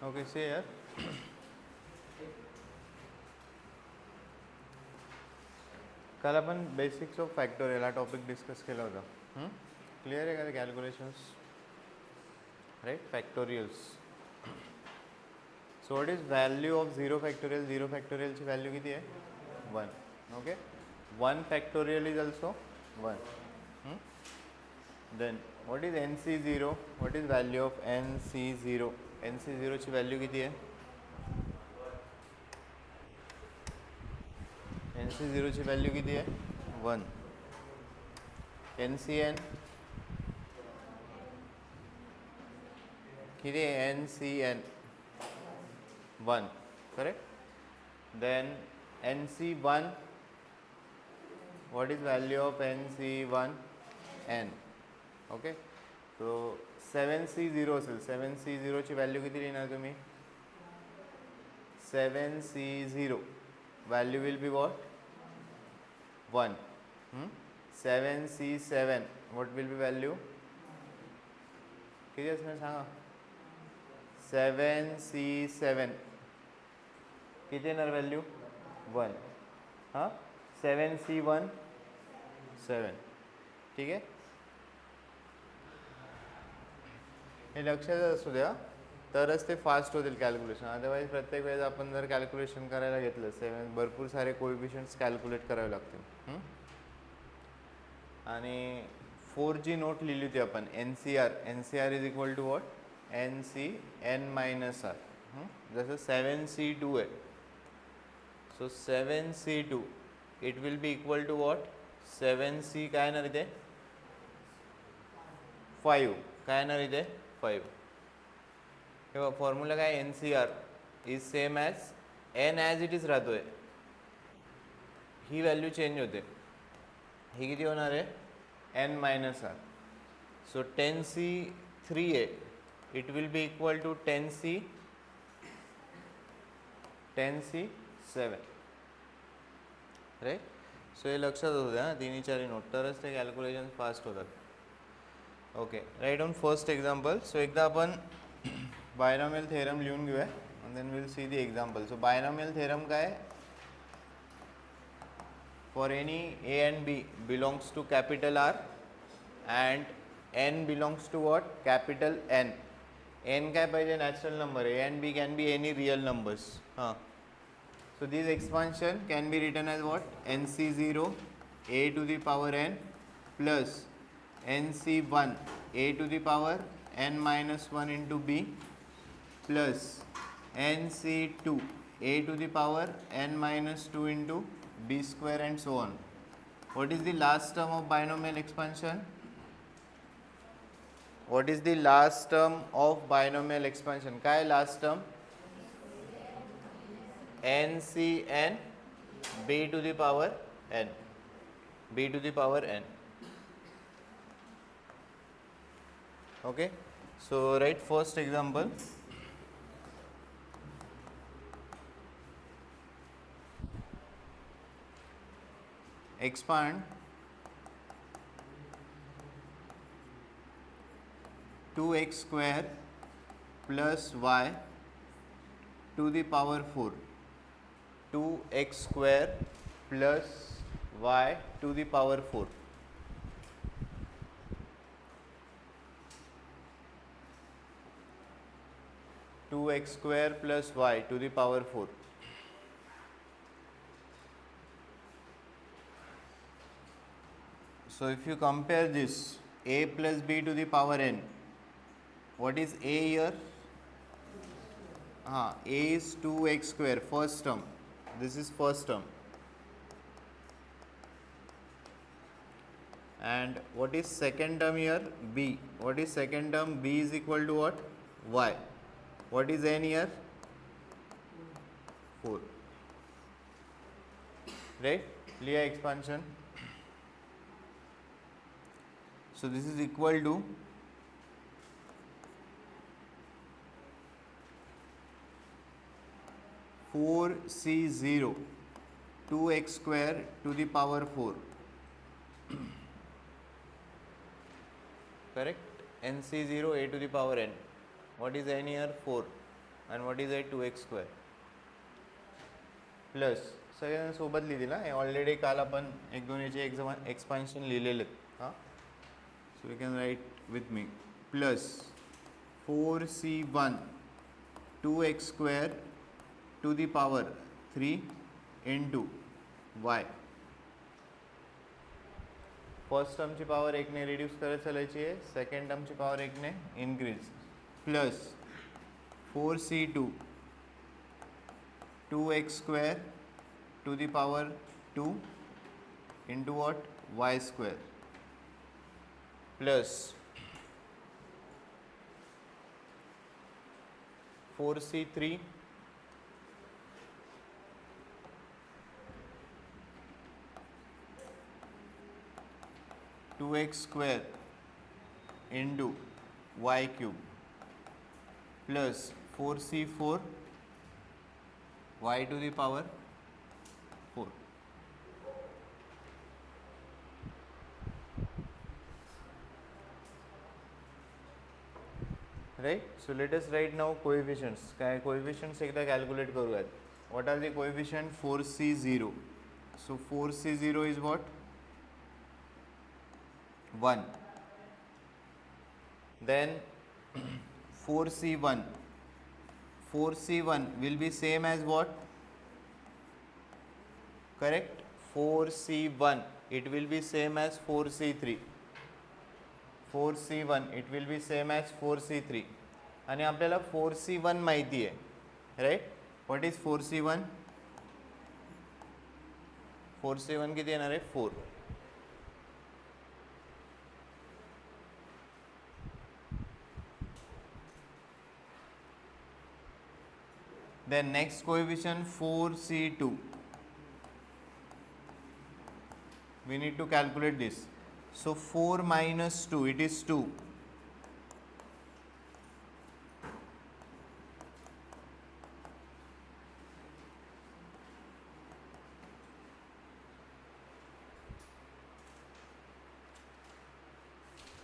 Okay, see here. कल अपन basics of factorial हा टॉपिक डिस्कस केला होता. क्लिअर आहे का ते calculations? Right, factorials. So what is value of zero factorial? Zero फॅक्टोरियलची व्हॅल्यू किती आहे? 1. Okay, 1 factorial is also 1. Then what is N C zero? What is value of N C zero? N C झिरोची value किती आहे? N C झिरोची value किती आहे? 1. N C N किती आहे? N C N 1, correct. Then N C one, what is value of N C one? N. Okay, so 7 C zero असेल. 7 C झिरोची व्हॅल्यू किती लिहिणार तुम्ही? 7 C zero value will be what? 1. 7 C seven, what will be value? किती असणार सांगा? 7 C सेवन किती येणार व्हॅल्यू? 1. हां, 7 सी वन 7. ठीक आहे, हे लक्षात असू द्या, तरच ते फास्ट होतील कॅल्क्युलेशन. अदरवाईज प्रत्येक वेळेस आपण जर कॅल्क्युलेशन करायला घेतलं 7, भरपूर सारे कोएफिशियंट्स कॅल्क्युलेट करावे लागतील. आणि 4G नोट लिहिली होती आपण, N C R. N C R is equal to what? N C N minus R. जसं 7 सी टू आहे, so 7 C two it will be equal to what? 7 C काय येणार इथे? 5. काय येणार इथे? 5. तेव्हा फॉर्म्युला काय? N C R is same as N as it is राहतोय, ही व्हॅल्यू चेंज होते. ही किती होणार आहे? N minus R. So 10 C 3 आहे, it will be equal to 10 C 7. Right, so हे लक्षात होतं द्या, 3 4 नोट, तरच ते कॅल्क्युलेशन फास्ट होतात. Okay, right on first example. So एकदा आपण बायनॉमियल थेरम लिहून घेऊया and then we'll see the example. So binomial theorem काय? For any a and b belongs to capital R and n belongs to what? Capital N. n काय पाहिजे? Natural number. a and b can be any real numbers. So this expansion can be written as what? nc0 a to the power n plus nc1 a to the power n minus 1 into b plus nc2 a to the power n minus 2 into b square and so on. What is the last term of binomial expansion? What is the last term of binomial expansion? काय last term? ncn b to the power n. b to the power n. Okay, so write first example. Expand 2x square plus y to the power 4. 2x square plus y to the power 4. Two x square plus y to the power 4. So if you compare this, a plus b to the power n, what is a here? A is 2x square, first term. This is first term. And what is second term here? b. What is second term? b is equal to what? y. What is n here? 4. Right? Liya expansion. So this is equal to 4c0 2x square to the power 4. Correct? nc0 a to the power n. What is n here? 4. and what is 8? 2x square plus सगळ्यांना सोबत लिहिलेलं हे already काल आपण एक दोन याचे expansion लिहिलेले हां so you can write with me plus 4c1 2x square to the power 3 into y. First टर्मची पावर 1 ने रिड्यूस करत चालायची आहे सेकंड टर्मची पावर 1 ने increase plus 4c2 2x square to the power 2 into what? Y square plus 4c3 2x square into y cube plus 4c4 y to the power 4. Right? So let us write now coefficients. काय coefficients एकदा calculate करूयात. What are the coefficient? 4c0. So 4c0 is what? 1. Then 4c1. 4c1 will be same as what? Correct? 4c1 it will be same as 4c3. 4c1 it will be same as 4c3 आणि आपल्याला 4c1 माहिती आहे right what is 4c1 4c1 किती येणार आहे 4 then next coefficient 4c2 we need to calculate this so 4 minus 2 it is 2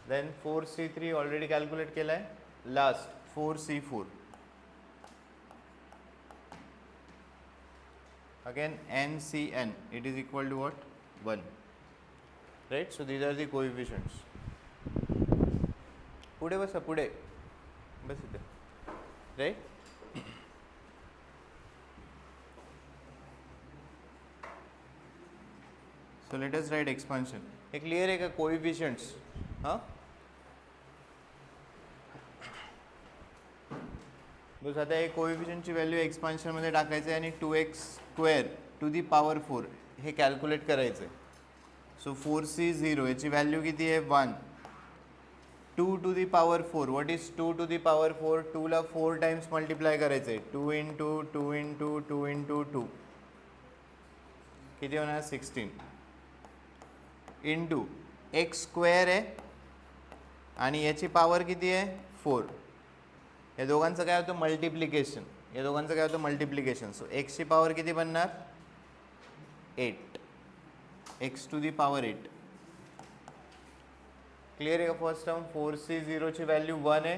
then 4c3 already calculate केला आहे last 4c4 again NCN it is equal to what 1 right so these are the coefficients पुढे बसा पुढे बस इथे right so let us write expansion हे clear आहे का coefficients हां बस आता हे कोएफिशियंटची व्हॅल्यू एक्सपान्शनमध्ये टाकायचं आहे आणि 2x square to the power 4 हे कॅल्क्युलेट करायचं आहे सो 4c0 याची व्हॅल्यू किती आहे 1 2 to the power 4 what is 2 to the power 4 2 ला 4 टाइम्स मल्टिप्लाय करायचं आहे 2 इंटू 2 इंटू 2 इंटू 2 किती होणार 16 इंटू x स्क्वेअर आहे आणि याची पॉवर किती आहे 4 या दोघांचं काय होतं मल्टिप्लिकेशन या दोघांचं काय होतं मल्टिप्लिकेशन सो x ची पॉवर किती बनणार 8 x to the power 8 clear आहे का फर्स्ट टर्म 4c0 ची व्हॅल्यू 1 आहे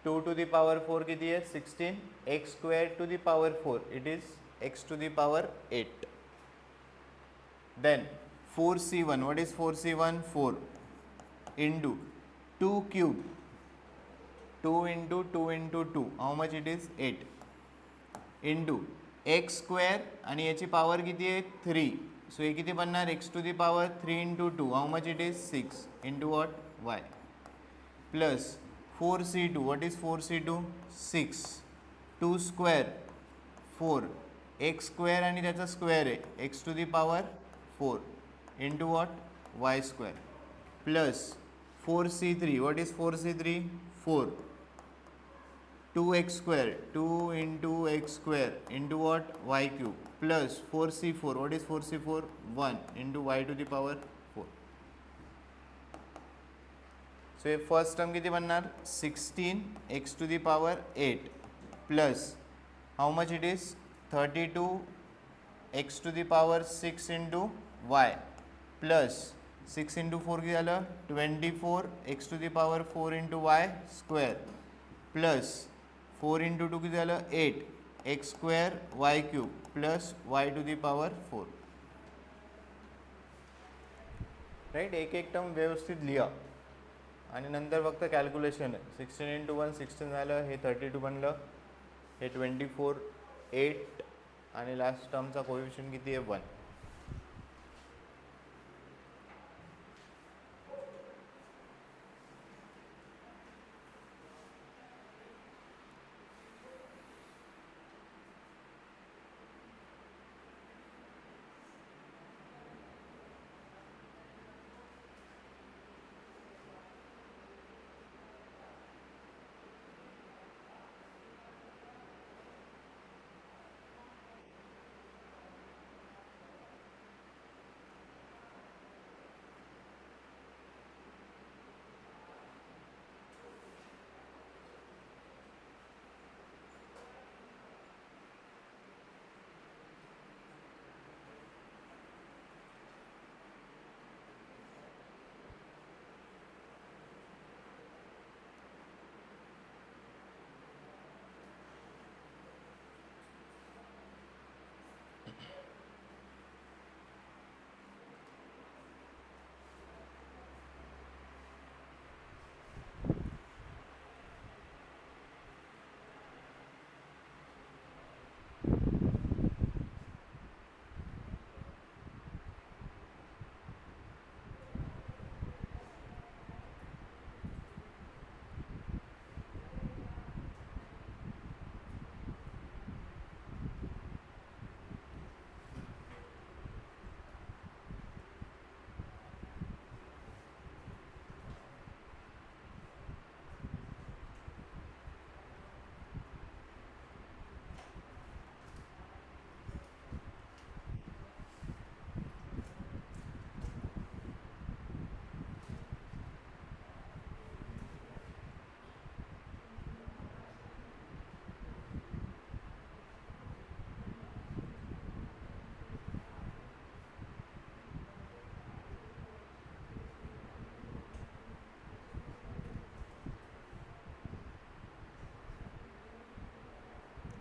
2 टू दी पॉवर 4 किती आहे 16 x square to the power 4 it is x to the power 8 then 4c1 what is 4c1 4 into 2 cube 2 into 2 into 2 how much it is 8 into x square आणि याची power किती आहे 3 so हे किती बनणार x to the power 3 into 2 how much it is 6 into what y plus 4c2 what is 4c2 6 2 square 4 x square आणि त्याचा square आहे x to the power 4 into what y square plus 4c3 what is 4c3 4 2x square 2 into x square into what y cube plus 4c4 what is 4c4 1 into y to the power 4 so first term किती बनणार 16 x to the power 8 plus how much it is 32 x to the power 6 into y plus 6 into 4 किती झालं 24 x to the power 4 into y square plus 4 into 2 किती झालं 8 x square y cube plus y to the power 4. Right, एक एक term व्यवस्थित लिहा आणि नंतर फक्त कॅल्क्युलेशन आहे. 16 इंटू 1 16 झालं, हे 32 बनलं, हे 24 8 आणि लास्ट टर्मचा कोएफिशियंट किती आहे 1.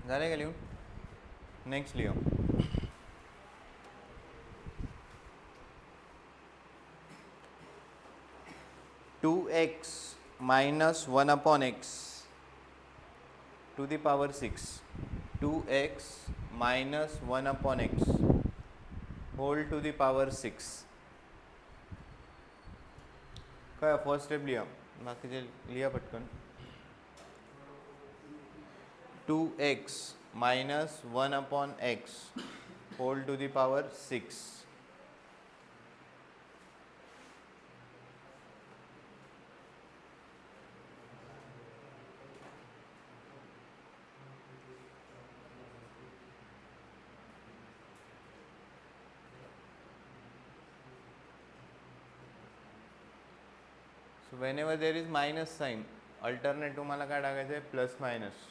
झाले का लिहून? नेक्स्ट लिहू. Two x minus 1 upon x to the power 6. 2x minus 1 upon x whole to the power 6. काय फर्स्ट स्टेप लिहा, बाकीचे लिहा पटकन. 2x minus 1 upon x whole to the power 6. So whenever there is minus sign, alternate तुम्हाला काय टाकायचं आहे, plus minus.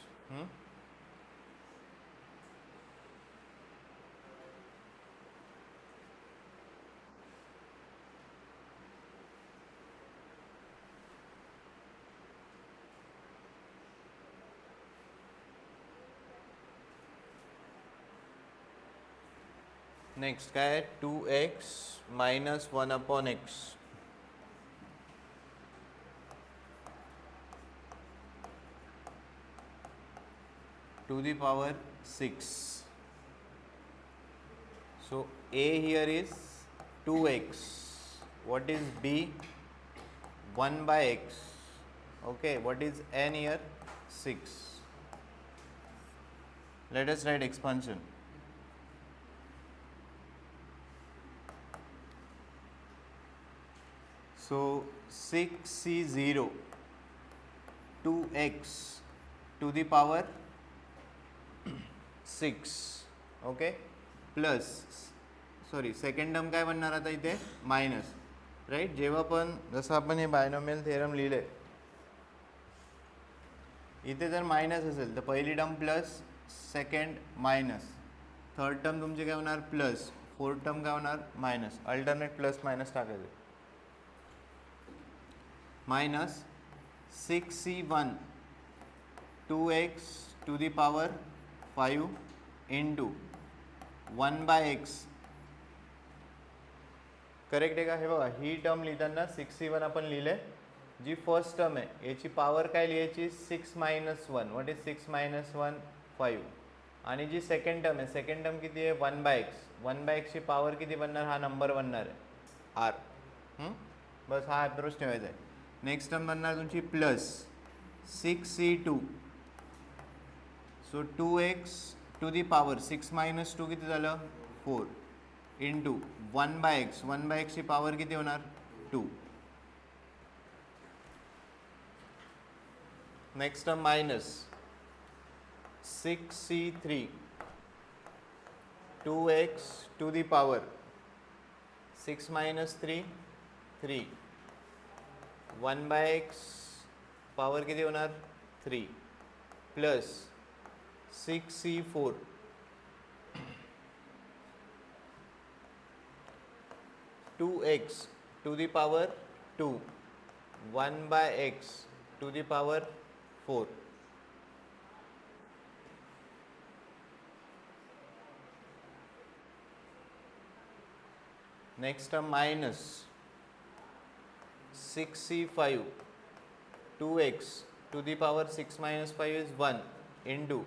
Next काय आहे, 2x minus 1 upon x to the power 6. So a here is 2x. What is b? 1 by x. Okay, what is n here? 6. Let us write expansion. So 6c0 2x to the power 6. Okay, plus sorry second term काय बनणार आता इथे minus. Right, जेव्हा पण जसं आपण हे binomial theorem लिहिले, इथे जर मायनस असेल तर पहिली term plus, second minus, third term तुमची काय होणार प्लस, फोर्थ टर्म काय होणार मायनस. अल्टरनेट प्लस मायनस टाकायचं. Minus 6c1 2x to the power 5 into 1 by x. Correct आहे का? हे बघा, ही टर्म लिहिताना 6c1 आपण लिहिले. जी फर्स्ट टर्म आहे याची पॉवर काय लिहायची? 6 - 1. What is 6 - 1? 5. आणि जी सेकंड टर्म आहे, सेकंड टर्म किती आहे? 1 by x. 1 by x ची पॉवर किती बनणार? हा नंबर बनणार आहे r. बस हा अप्रोच ठेवायचा आहे. नेक्स्ट टर्म बनणार तुमची plus 6c2. So 2x to the power 6 - 2 किती झालं? 4 into 1 by x. 1 by x ची पॉवर किती होणार? 2. Next term minus 6c3 2x to the power 6 - 3 3. 1 by x power किती होणार? 3 plus 6c4 2x to the power 2. 1 by x to the power 4. Next term minus 6c5 2x to the power 6 - 5 is 1 into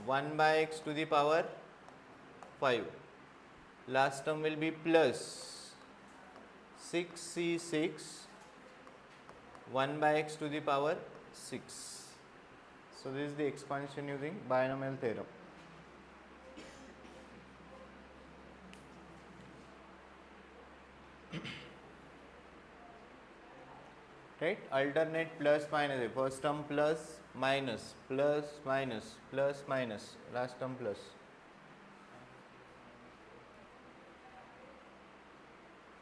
1 by x to the power 5. Last term will be plus 6c6 1 by x to the power 6. So this is the expansion using binomial theorem. Right? Alternate plus minus. First term plus minus plus minus plus minus. Last term plus.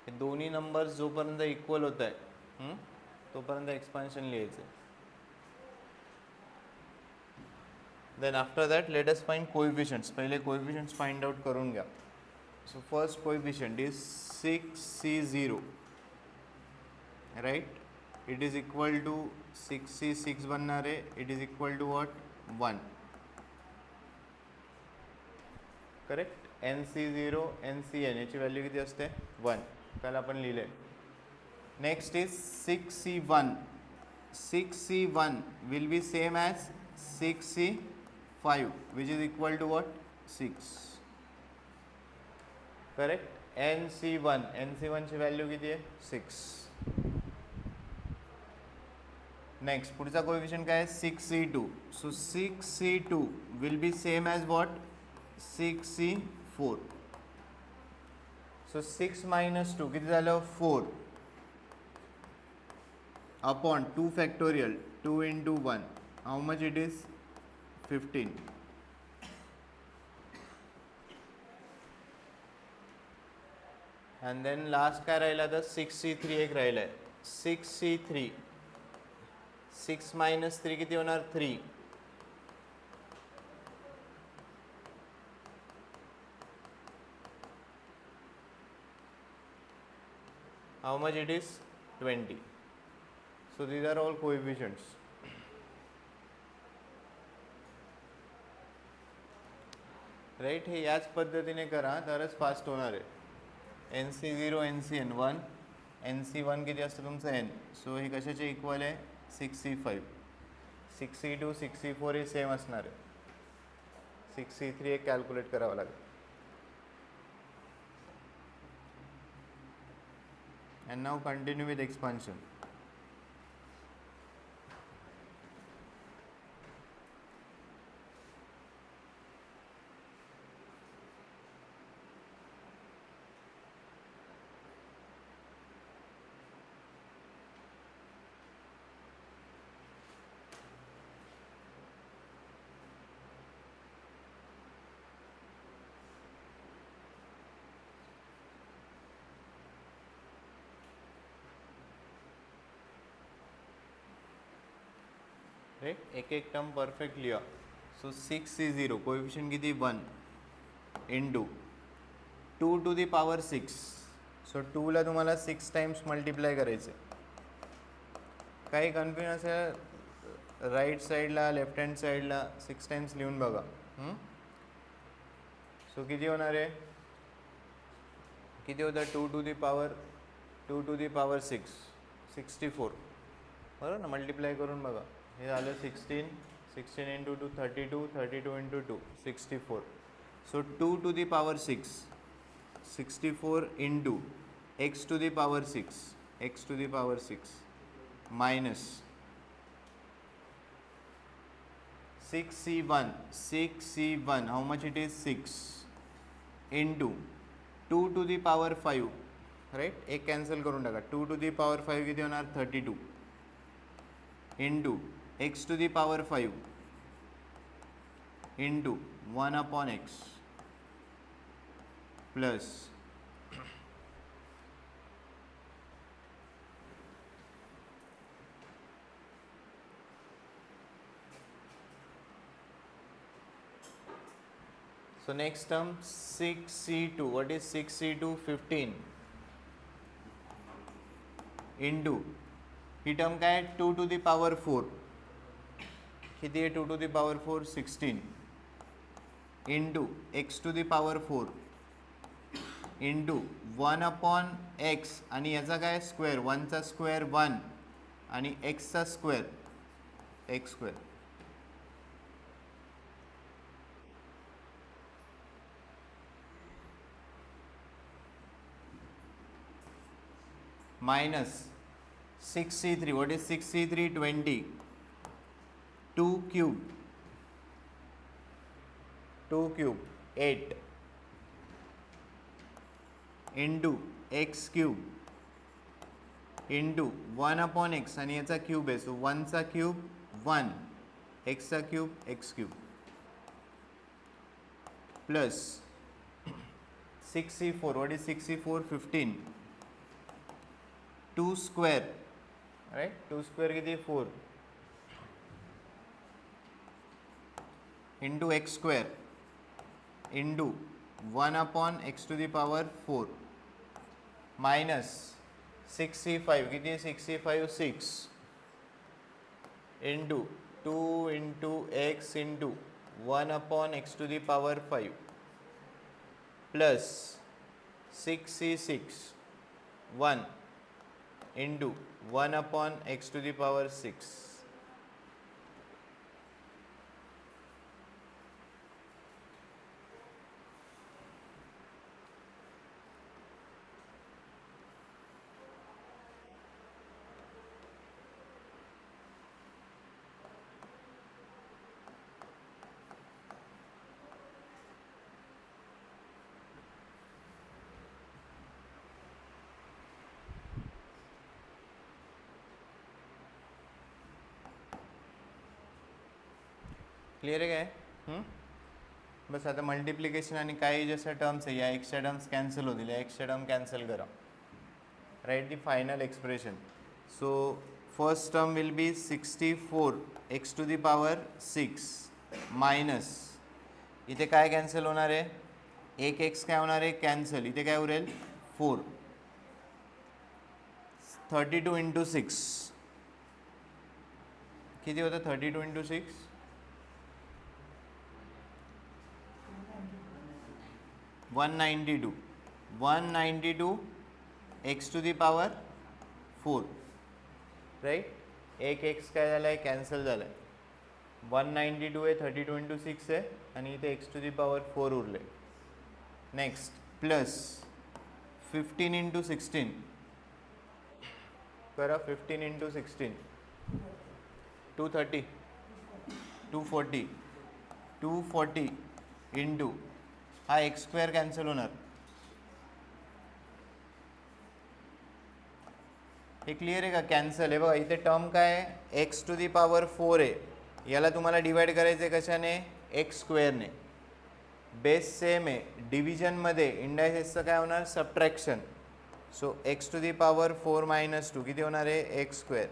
हे दोन्ही numbers जोपर्यंत equal होत आहे तोपर्यंत expansion लिहायचं. Then after that let us find coefficients. पहिले coefficients find out करून घ्या. So first coefficient is 6c0. Right? It is equal to 6c6 बनणार आहे. It is equal to what? 1. Correct? nc0 ncn याची व्हॅल्यू किती असते? 1. त्याला आपण लिहिले. Next is 6c1. 6c1 will be same as 6c5 which is equal to what? 6. Correct? nc1 ची value किती आहे? 6. नेक्स्ट पुढचा कोएफिशिएंट काय आहे? 6c2. So 6c2 will be same as what? 6c4. So 6 - 2 किती झालं? 4 upon 2 factorial 2 into 1. How much it is? 15. And then last काय राहिला? तर 6c3 एक राहिला आहे. 6c3 6 - 3 किती होणार? 3. How much it is? 20. So these are all coefficients. Right? हे याच पद्धतीने करा तरच फास्ट होणार आहे. nc0 ncn 1. nc1 किती असतं तुमचं? n. सो हे कशाचे इक्वल आहे? 6c5. 6c2 6c4 हे सेम असणार आहे. 6c3 एक कॅल्क्युलेट करावं लागेल. And now continue with expansion. Right? एक एक टर्म परफेक्ट लिहा. सो 6c0 कोएफिशिएंट किती? 1 into 2 to the power 6. So 2 ला तुम्हाला 6 टाइम्स मल्टिप्लाय करायचं. काही कन्फ्युजन असेल राईट साईडला लेफ्ट हँड साईडला 6 टाइम्स लिहून बघा. सो किती होणार आहे, किती होतं, 2 to the power 6 64 बरोबर ना. मल्टिप्लाय करून बघा, हे झालं 16 into 2 32 into 2 64. So 2 to the power 6 64 into x to the power 6 minus 6c1 how much it is 6 into 2 to the power 5 right. एक कॅन्सल करून टाका. 2 to the power 5 किती होणार 32 into x to the power 5 into 1 upon x plus so next term 6c2. what is 6c2 15 into he term काय 2 to the power 4 किती आहे 2 to the power 4 16 into x to the power 4 into 1 upon x आणि याचा काय square 1चा square 1 आणि xचा square x square minus 6c3. what is 6c3 20 2 cube 8 into x cube into 1 upon x आणि याचा cube आहे सो 1 चा क्यूब 1 x चा cube x cube plus 6c4. what is 6c4 15 2 square right 2 square किती 4 into x square into 1 upon x to the power 4 minus 6c5 किती 6c5 6 into 2 into x into 1 upon x to the power 5 plus 6c6 1 into 1 upon x to the power 6 clear आहे काय. बस आता multiplication आणि काही जशा terms आहे या एक्सच्या टर्म्स कॅन्सल होतील, या एक्सच्या टर्म कॅन्सल करा. Right the final expression. So first term will be 64 x to the power 6 minus इथे काय कॅन्सल होणार आहे, एक एक्स काय होणार आहे कॅन्सल, इथे काय उरेल 4 32 इंटू 6 किती होतं 32 into 6 192 x to the power 4 right. एक एक्स काय झाला आहे कॅन्सल झाला आहे. 192 आहे 32 इंटू 6 आहे आणि इथे x to the power 4 उरले. नेक्स्ट प्लस 15 इंटू 16 करा 15 इंटू 16 230 240 इंटू हा एक्स स्क्वेअर कॅन्सल होणार. हे क्लिअर आहे का कॅन्सल आहे. बघा इथे टर्म काय आहे एक्स टू दी पॉवर 4 आहे, याला तुम्हाला डिवाइड करायचं आहे कशाने एक्स स्क्वेअरने. बेस सेम आहे, डिव्हिजनमध्ये इंडायसेसचं काय होणार subtraction. So x to the power 4 minus 2 किती होणार आहे x square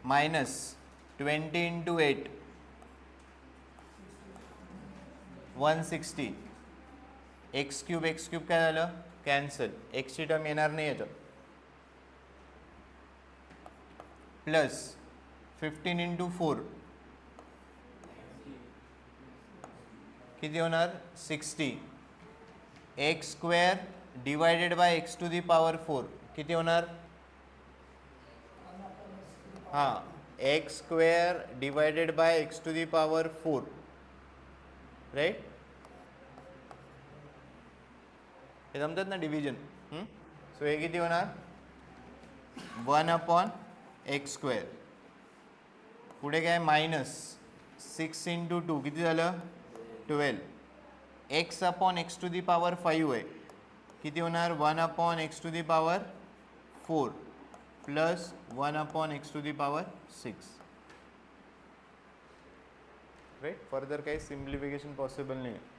minus 20 into 8 160 x cube काय झालं कॅन्सल, एक्सची टर्म येणार नाही याच्यात. प्लस 15 इंटू 4 किती होणार 60 x square divided by x to the power 4 किती होणार हां x square divided by x to the power 4 right हे जमतात ना डिव्हिजन सो हे किती होणार 1/x². पुढे काय मायनस 6 इंटू 2 किती झालं 12 x/x टू दी पॉवर 5 आहे किती होणार 1/x to the power 4 plus 1/x to the power 6 right further काही सिम्प्लिफिकेशन पॉसिबल नाही आहे.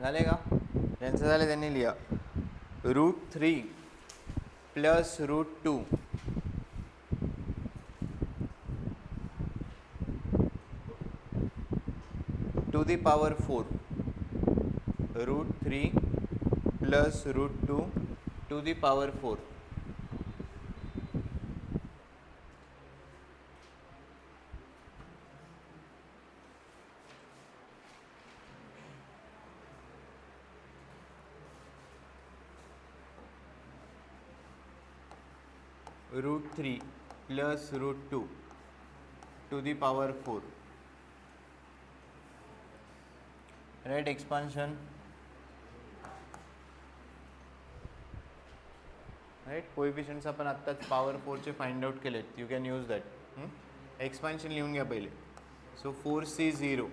झाले का ज्यांचं झालं त्यांनी लिहा √3 plus √2 to the power 4 √3 plus √2 to the power 4 √3 plus √2 to the power 4 right expansion right coefficients आपण आत्ताच पॉवर 4 चे फाइंड आउट केलेत you can use that expansion लिहून घ्या पहिले so 4c0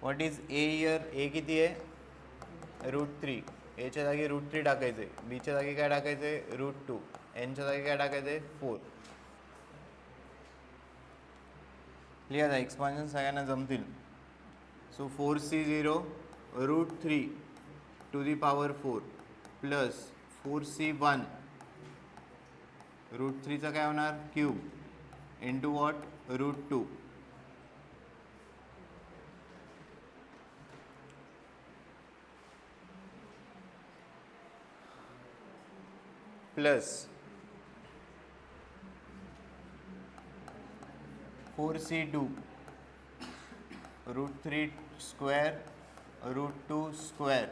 what is a here ए किती आहे √3 एच्या जागी √3 टाकायचे बीच्या जागी काय टाकायचे √2 एनच्या जागी काय टाकायचे 4 लिहा जा एक्सपान्शन सगळ्यांना जमतील so 4c0 √3 to the power 4 plus 4c1 √3चा काय होणार cube into what √2 plus 4c2 √3 square √2 square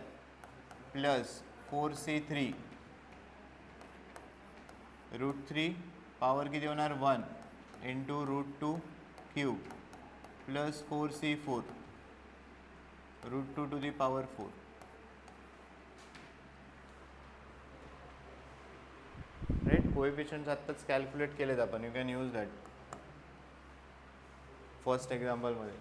plus 4c3 √3 power किती होणार 1 into √2 cube plus 4c4 √2 to the power 4 right coefficients आत्ताच कॅल्क्युलेट केलेत आपण you can use that first example मध्ये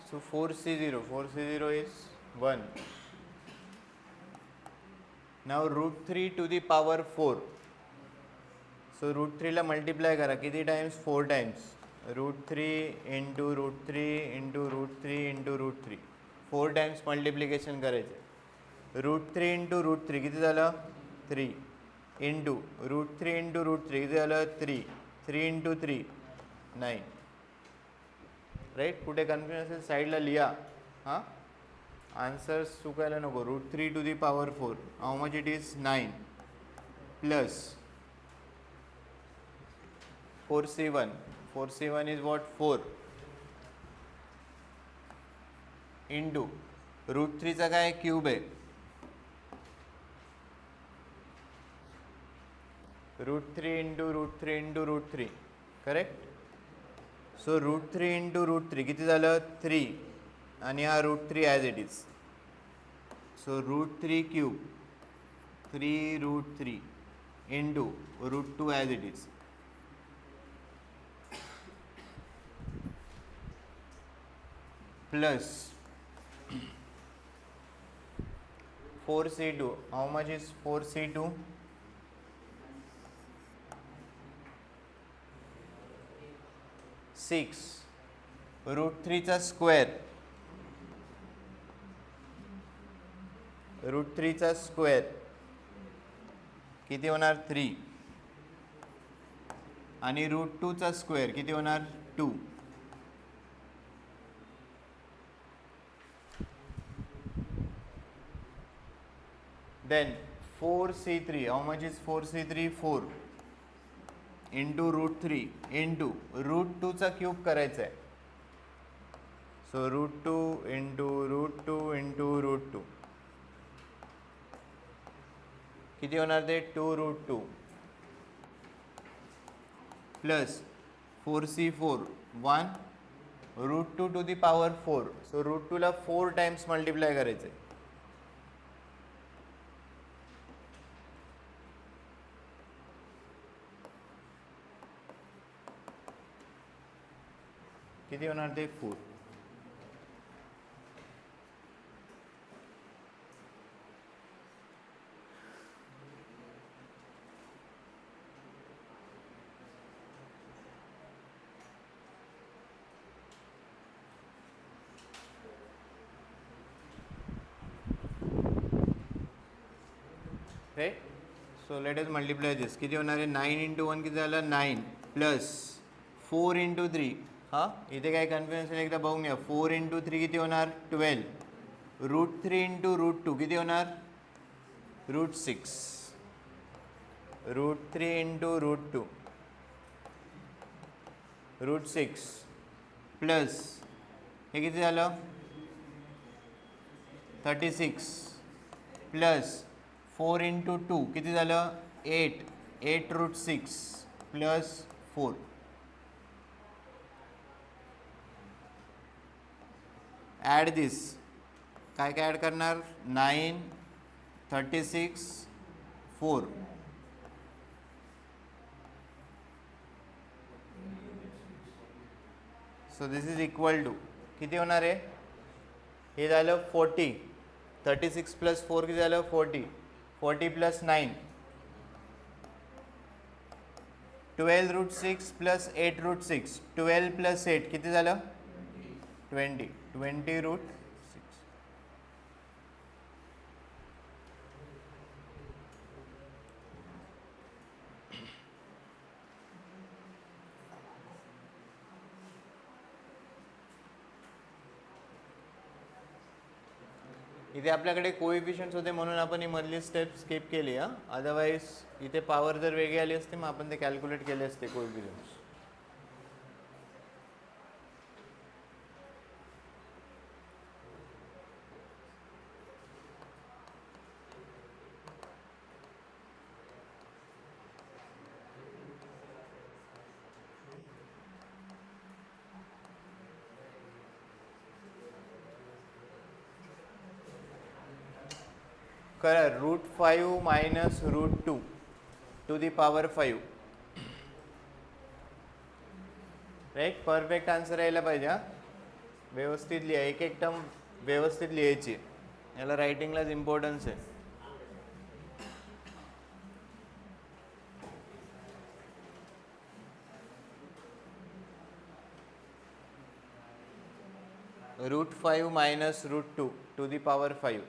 So 4c0 is 1. Now √3 to the power 4. So √3 ला multiply करा किती times 4 times √3 into √3 into √3 into √3 4 times multiplication करायचे √3 into √3 किती झालं 3 इंटू √3 इंटू √3 किती झालं 3 3 इंटू 3 9 राईट. कुठे कन्फ्युजन असेल साईडला लिहा. हां आन्सर्स चुकायला नको. √3 to the power 4 how much it is 9 plus 4c1 4c1 is what 4 into √3चा काय क्यूब आहे √3 into √3 into √3 correct. So √3 into √3 किती झालं 3 आणि हा √3 as it is. So √3 cube 3 √3 into √2 as it is plus 4c2 how much is 4c2 6 √3चा square √3चा square किती होणार 3 आणि √2चा स्क्वेअर किती होणार 2. Then 4c3 how much is 4c3 4 into √3 into √2चा क्यूब करायचा आहे. सो √2 इंटू √2 इंटू √2 किती होणार ते 2 √2 plus 4c4 1 √2 to the power 4. So √2ला 4 टाइम्स मल्टिप्लाय करायचं आहे. किती होणार ते 4. Right. So let us multiply this. किती होणार आहे 9 इंटू 1 किती झालं 9 प्लस 4 इंटू 3. हां इथे काय कन्फ्युजन असेल एकदा बघून घ्या. 4 इंटू 3 किती होणार 12 √3 इंटू √2 किती होणार √6 √3 इंटू √2 √6 प्लस हे किती झालं 36 प्लस 4 इंटू 2 किती झालं 8 8 √6 प्लस 4. ॲड दिस. काय काय ॲड करणार 9 36 4. So this is equal to किती होणार आहे हे झालं 40 36 प्लस 4 किती झालं 40 40 प्लस 9 12 √6 प्लस 8 √6 12 प्लस 8 किती झालं 20 20 √6. इथे आपल्याकडे कोएफिशियंट्स होते म्हणून आपण ही मधली स्टेप स्किप केली. हां अदरवाईज इथे पॉवर जर वेगळी आली असते मग आपण ते कॅल्क्युलेट केले असते कोएफिशियंट्स. करा √5 minus √2 to the power 5. Right. Perfect answer यायला पाहिजे. हां व्यवस्थित लिहा. एक एक टर्म व्यवस्थित लिहायची. याला रायटिंगलाच इम्पॉर्टन्स आहे. √5 मायनस √2 टू दी पॉवर 5.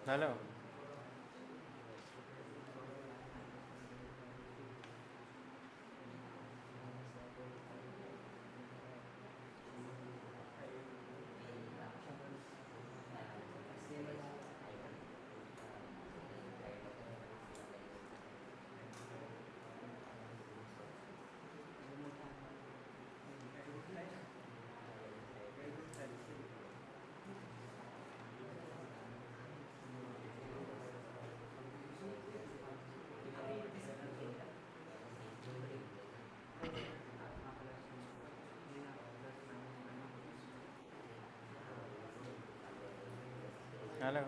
झालं. झालं.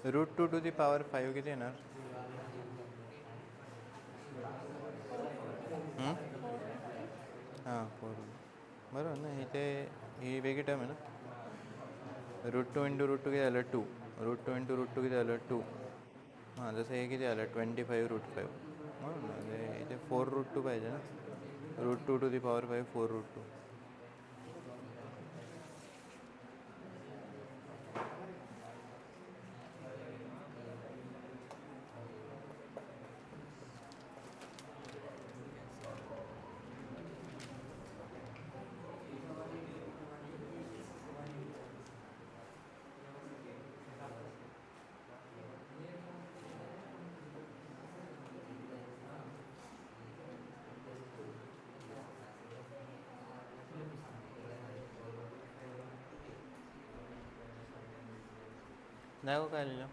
√2⁵ किती येणार? हां 4 बरोबर ना. इथे ही वेगळी टर्म आहे ना. √2 × √2 किती झालं 2. √2 × √2 किती झालं 2. हां जसं हे किती झालं 25√5 म्हणून म्हणजे इथे 4√2 पाहिजे ना. √2⁵ 4√2. नाही काय लिहिलं.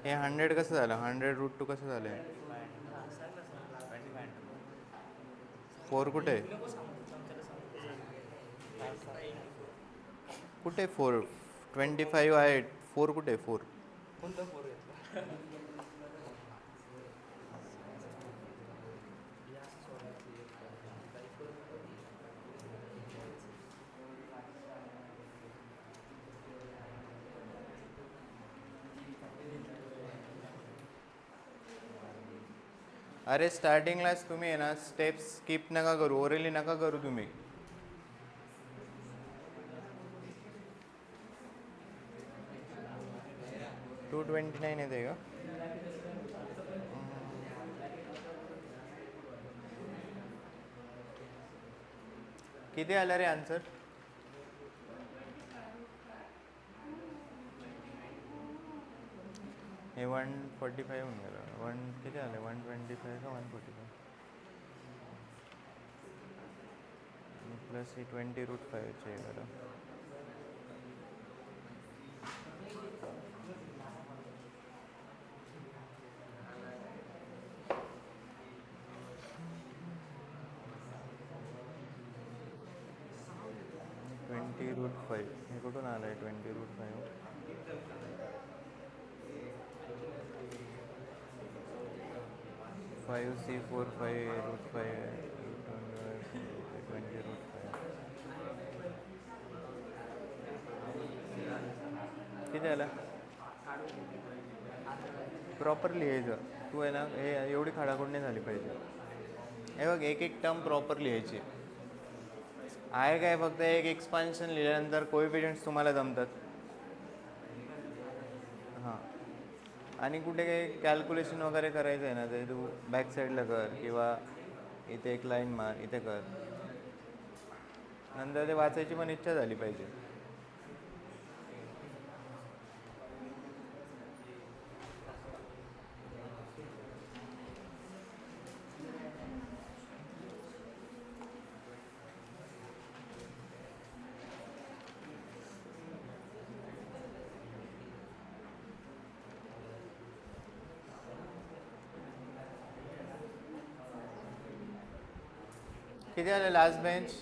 हे 100 कसं झालं. 100√2 कसं झालं. 4 कुठे कुठे 4 25 आहे. 4 कुठे 4. कोणता 4 घेतला. अरे स्टार्टिंगलाच तुम्ही आहे ना स्टेप्स स्किप नका करू. ओरली नका करू तुम्ही. $229 येते का. किती आलं रे आन्सर. हे 145 होऊन गेलं. किती आलं 125 का 145 प्लस ही 20√5 करा. हे कुठून आलं आहे 20√5. 5C45√5 20√5 किती आलं. प्रॉपरली लिहायचं. तू आहे ना हे एवढी खाडाखोड नाही झाली पाहिजे. हे बघ एक एक टर्म प्रॉपर लिहायची आहे. काय फक्त एक एक्सपान्शन लिहिल्यानंतर कोएफिशियंट्स तुम्हाला जमतात. हां आणि कुठे काही कॅल्क्युलेशन वगैरे करायचं आहे ना तर तू बॅक साईडला कर किंवा इथे एक लाईन मार, इथे कर. नंतर ते वाचायची पण इच्छा झाली पाहिजे. किती आलं लास्ट बेंच?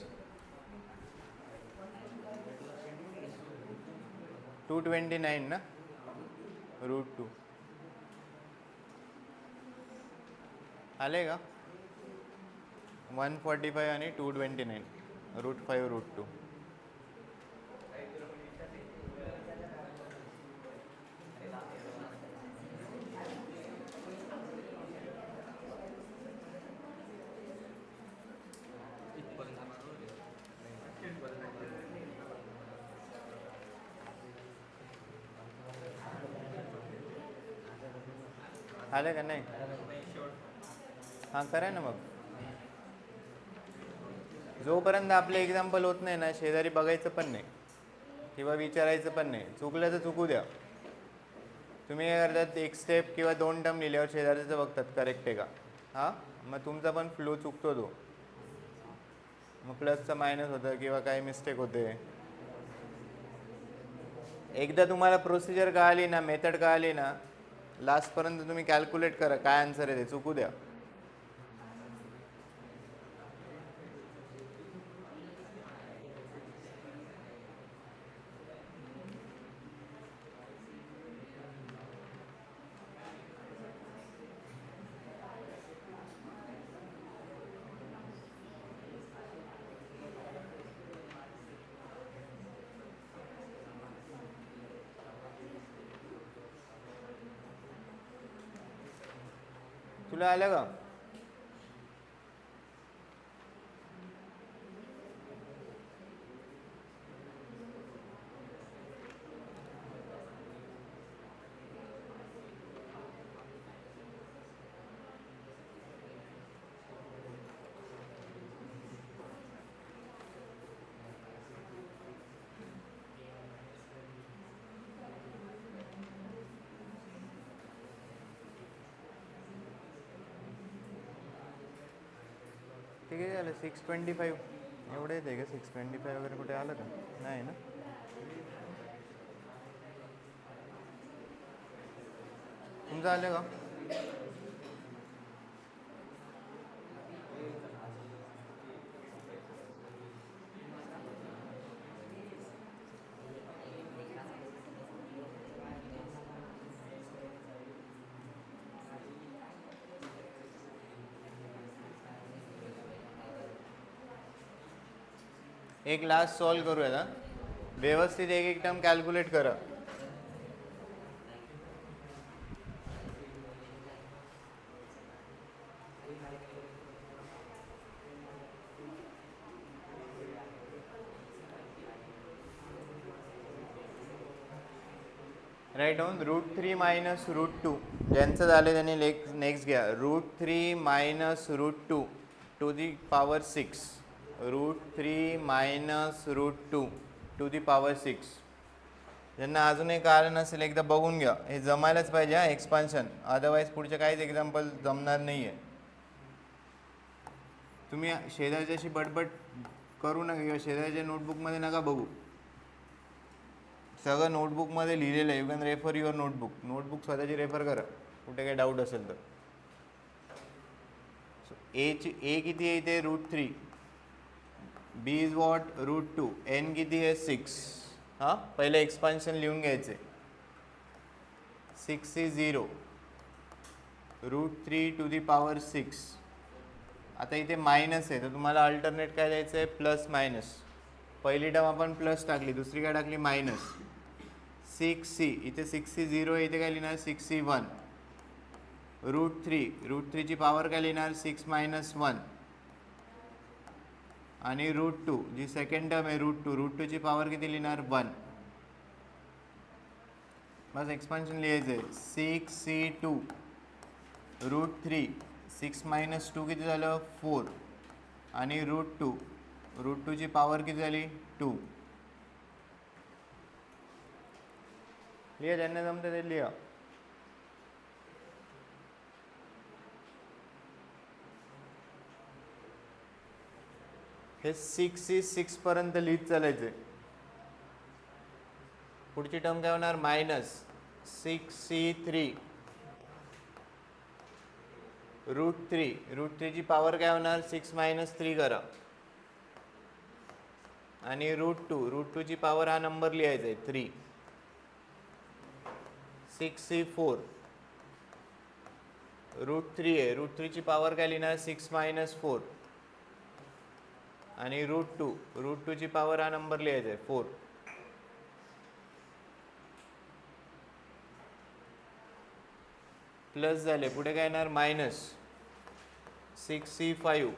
229 ना, √2 आले का? 145 आणि 229 √5 √2. आले का नाही? हां करा ना मग. जोपर्यंत आपलं एक्झाम्पल होत नाही ना शेजारी बघायचं पण नाही किंवा विचारायचं पण नाही. चुकलं तर चुकू द्या. तुम्ही काय करतात, एक स्टेप किंवा 2 टर्म लिहिल्यावर शेजारीचं बघतात करेक्ट आहे का. हां मग तुमचा पण फ्लो चुकतो तो. मग प्लसचं मायनस होतं किंवा काही मिस्टेक होते. एकदा तुम्हाला प्रोसिजर कळाली ना, मेथड कळाली ना, लास्टपर्यंत तुम्ही कॅल्क्युलेट करा काय आन्सर आहे ते, चुकू द्या. तुला आलं का? ते किती झालं? 625 एवढं येते का? 625 वगैरे कुठे आलं का? नाही ना. तुमचं आलं का? एक लास्ट सॉल्व करूया ना, व्यवस्थित एक एक टर्म कॅल्क्युलेट करा. Right on √3 minus √2. ज्यांचं झालं त्यांनी नेक्स्ट घ्या. √3 minus √2 to the power 6. √3 minus √2 to the power 6. ज्यांना अजूनही कळलं नसेल एकदा बघून घ्या. हे जमायलाच पाहिजे हा एक्सपान्शन, अदरवाईज पुढचे काहीच एक्झाम्पल जमणार नाही आहे. तुम्ही शेजारच्याशी बडबड करू नका किंवा शेजारच्या नोटबुकमध्ये नका बघू. सगळं नोटबुकमध्ये लिहिलेलं आहे. You can refer your notebook. Notebook स्वतःची रेफर करा कुठे काही डाऊट असेल तर. ए किती आहे इथे? √3. बी इज वॉट? √2. एन किती आहे? 6. हां पहिले एक्सपान्शन लिहून घ्यायचे. 6 is 0. √3 to the power 6. आता इथे मायनस आहे तर तुम्हाला अल्टरनेट काय द्यायचं आहे? Plus minus. पहिली टर्म आपण प्लस टाकली, दुसरी काय टाकली? मायनस. 6c इथे 6c 0 आहे, इथे काय लिहिणार? 6c 1. √3 ची पॉवर काय लिहिणार? 6 मायनस 1. आणि √2 जी सेकंड टर्म आहे √2 ची पॉवर किती लिहिणार? 1. बस एक्सपान्शन लिहायचं आहे. 6c2 √3. 6 - 2 किती झालं 4 आणि √2. √2ची पॉवर किती झाली 2. लिहा, ज्यांना जमतं ते लिहा. हे 6 पर्यंत लिहित चालायचे. पुढची टर्म काय होणार -6c3 √3. √3ची पॉवर काय होणार 6 - 3 करा आणि √2. √2ची पॉवर हा नंबर लिहायचा आहे 3. 6c4 √3 आहे. √3ची पॉवर काय लिहिणार 6 - 4 आणि √2. √2ची पॉवर हा नंबर लिहायचा आहे 4. प्लस झाले, पुढे काय येणार -6c5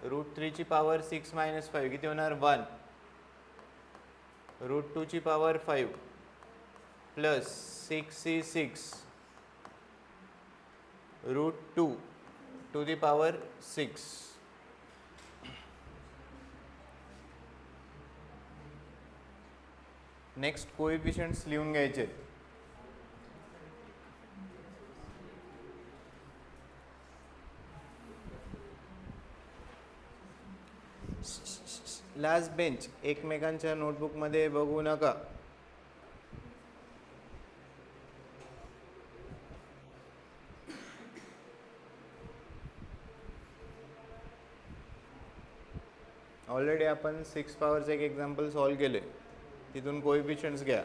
√3ची पॉवर 6 - 5 किती होणार 1. √2ची power 5 plus 6c6 √2 to the power 6. Next coefficients लिहून घ्यायचे. लास्ट बेंच, एकमेकांच्या नोटबुकमध्ये बघू नका. ऑलरेडी आपण 6 पॉवरचं एक एक्झाम्पल सॉल्व केले, तिथून कोएफिशियंट्स घ्या.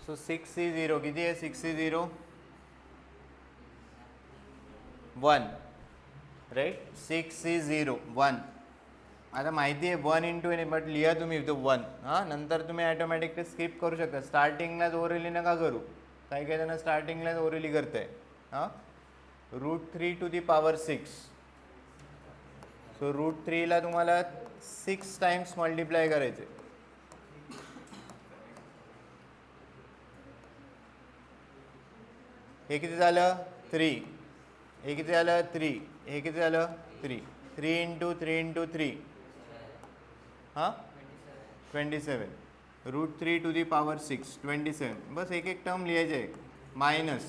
सो 6c0 किती आहे 6c0 1 राईट. 6c0 1. आता माहिती आहे 1 × n, बट लिहा तुम्ही तो 1. हां, नंतर तुम्ही ॲटोमॅटिकली स्किप करू शकता. स्टार्टिंगलाच ओरली नका करू. काही काही जण स्टार्टिंगलाच ओरली करत आहे. हां, √3 टू दी पॉवर 6. सो √3ला तुम्हाला 6 टाइम्स मल्टिप्लाय करायचे. हे किती झालं 3. हे किती झालं 3. हे किती झालं 3. 3 × 3 × 3 हां 27. √3 टू दी पॉवर 6 27. बस एक एक टर्म लिहायचे आहे. मायनस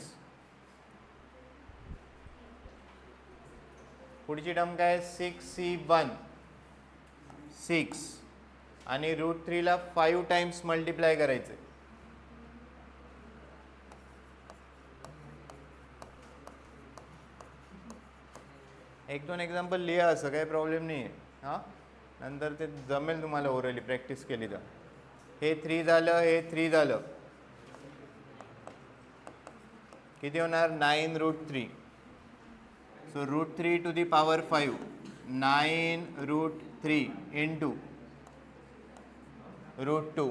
पुढची टर्म काय 6c1 6 आणि √3ला 5 टाइम्स मल्टिप्लाय करायचे. एक दोन एक्झाम्पल लिहा, असं काही प्रॉब्लेम नाही आहे. हां, नंतर ते जमेल तुम्हाला ओरली प्रॅक्टिस केली तर. हे 3 झालं, हे 3 झालं, किती होणार 9 √3. So √3 to the power 5 9 √3 into √2.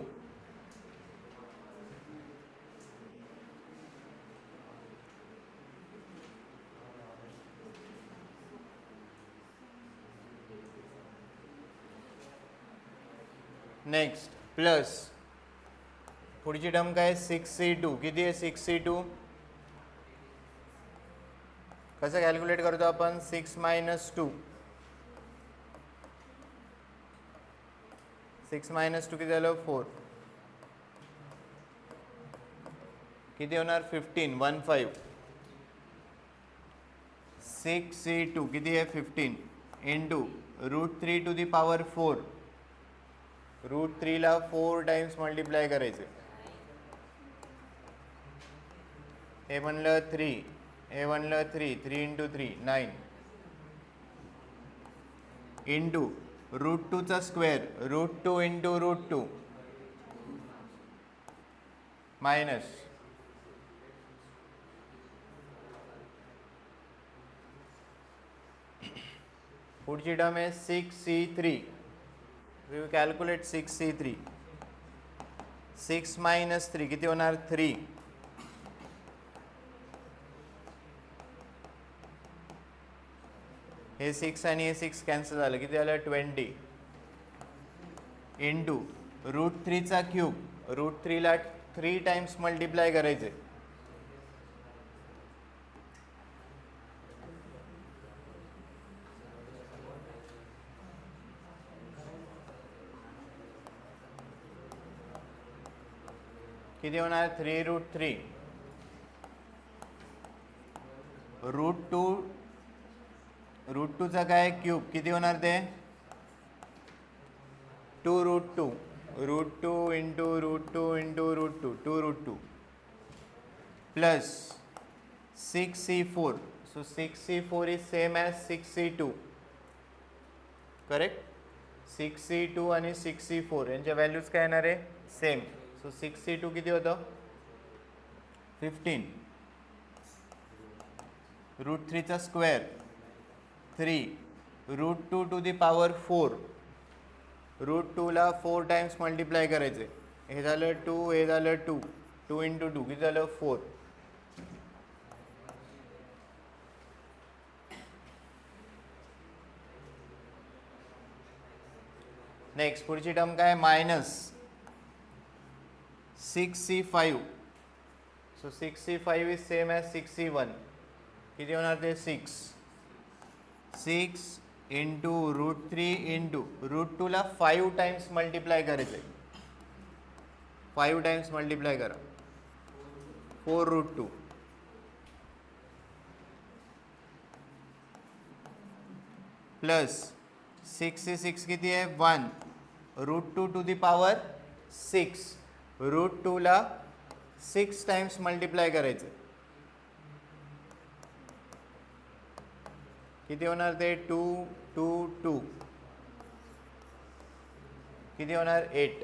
Next plus पुढची टर्म काय 6c2 किती आहे 6c2 कसं कॅल्क्युलेट करतो आपण 6 - 2. 6 - 2 किती झालं 4. किती होणार 15 15. 6c2 किती आहे 15 इंटू √3 टू दी पॉवर 4. √3ला 4 टाइम्स मल्टिप्लाय करायचे. हे बनलं 3, हे बनलं 3, 3 इंटू 3 9 इंटू √2चा स्क्वेअर √2 इंटू √2 मायनस पुढची टर्म आहे 6c3. We calculate 6c3. 6 minus 3 किती होणार 3. हे 6 आणि हे 6 कॅन्सल झालं किती झालं 20 इंटू √3चा क्यूब √3ला 3 टाइम्स मल्टिप्लाय करायचे किती होणार 3√3 √2चा काय क्यूब किती होणार ते 2√2 √2 into √2 into √2 2√2 plus 6c4. So 6c4 is same as 6c2. Correct 6c2 आणि 6c4 यांच्या व्हॅल्यूज काय येणार आहे सेम. सो 6c2 किती होतं 15 √3चा स्क्वेअर 3 √2 टू दी पॉवर 4 √2ला 4 टाइम्स मल्टिप्लाय करायचे हे झालं 2 हे झालं 2 2 इंटू 2 किती झालं 4. नेक्स्ट पुढची टर्म काय minus 6c5. So 6c5 is same as 6c1 किती होणार ते 6 इंटू √3 इंटू √2ला 5 टाइम्स मल्टिप्लाय करायचे 5 टाइम्स मल्टिप्लाय करा 4√2 प्लस 6 किती आहे 1 √2 टू दी पॉवर 6 √2ला 6 टाइम्स मल्टिप्लाय करायचे किती होणार ते 2 2 2 किती होणार 8.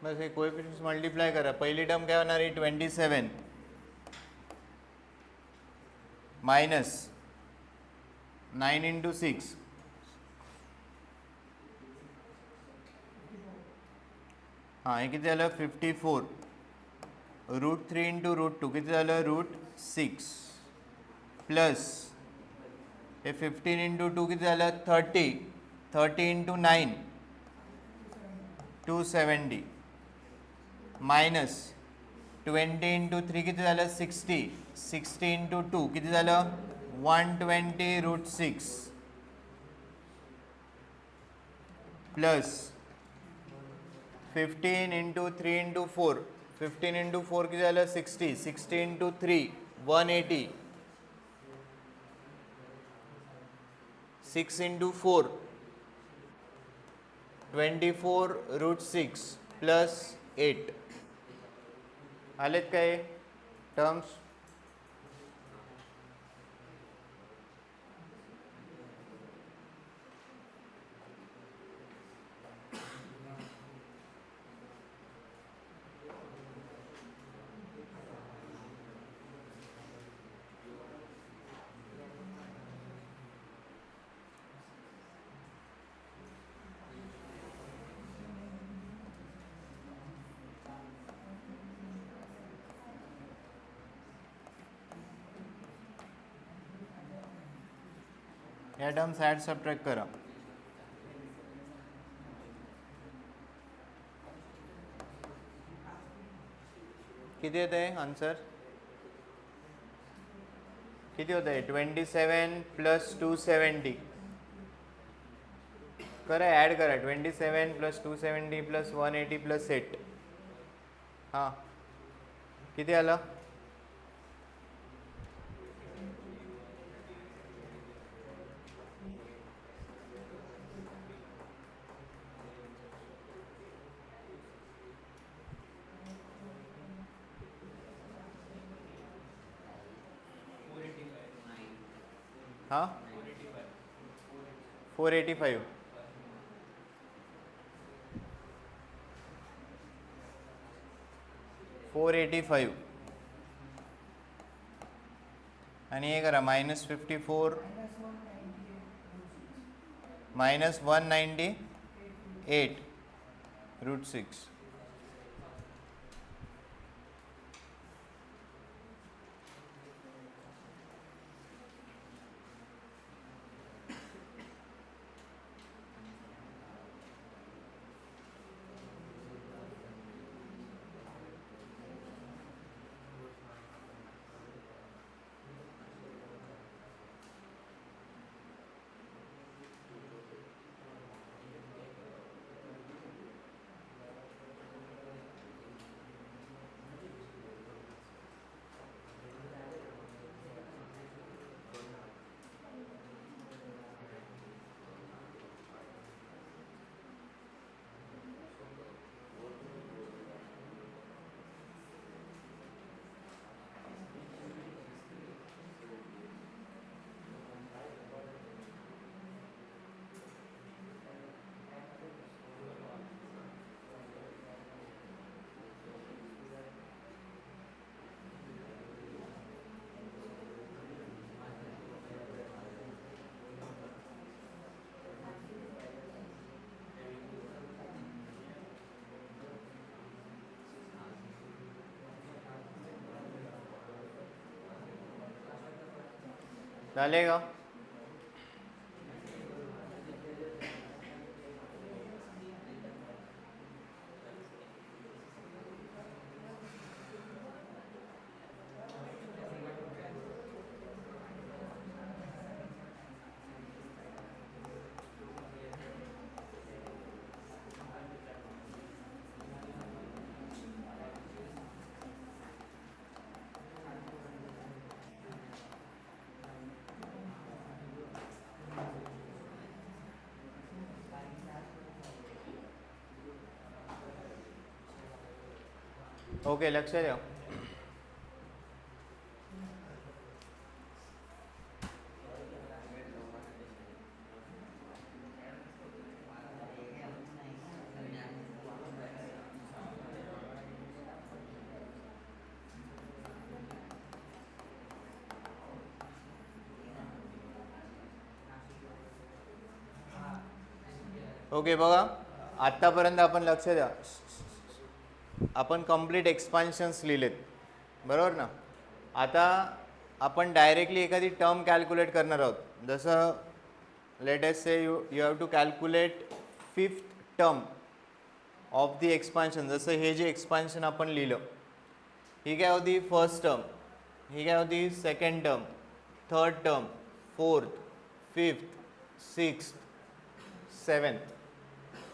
बस हे कोएफिशियंट्स मल्टिप्लाय करा. पहिली टर्म काय होणार आहे 27 मायनस 9 इंटू 6 हां हे किती झालं 54 √3 इंटू √2 किती झालं √6 प्लस हे 15 इंटू 2 किती झालं 30 इंटू 9 270 मायनस 20 इंटू 3 किती झालं 60 इंटू 2 किती झालं 120 √6 प्लस 15 इंटू 3 इंटू 4 15 इंटू 4 किती झालं 60 इंटू 3 180 6 इंटू 4 24 √6 प्लस 8 आलेत काय टर्म्स. या टर्म्स ॲड सबट्रॅक्ट करा. किती येत आहे आन्सर किती होत आहे 27 प्लस 270 करा, ॲड करा. 27 + 270 + 180 + 8. हां, किती आलं? हां, 485. $485 आणि हे करा -54 -198√6. झाले का? ओके, लक्ष द्या. ओके, बघा आत्तापर्यंत आपण लक्ष द्या, आपण कंप्लीट एक्सपान्शन्स लिहिलेत, बरोबर ना. आता आपण डायरेक्टली एखादी टर्म कॅल्क्युलेट करणार आहोत. जसं let us say you have to calculate 5th term of the expansion. जसं हे जे एक्सपान्शन आपण लिहिलं, ही काय होती फर्स्ट टर्म, ही काय होती second term, third term, fourth, fifth, sixth, seventh.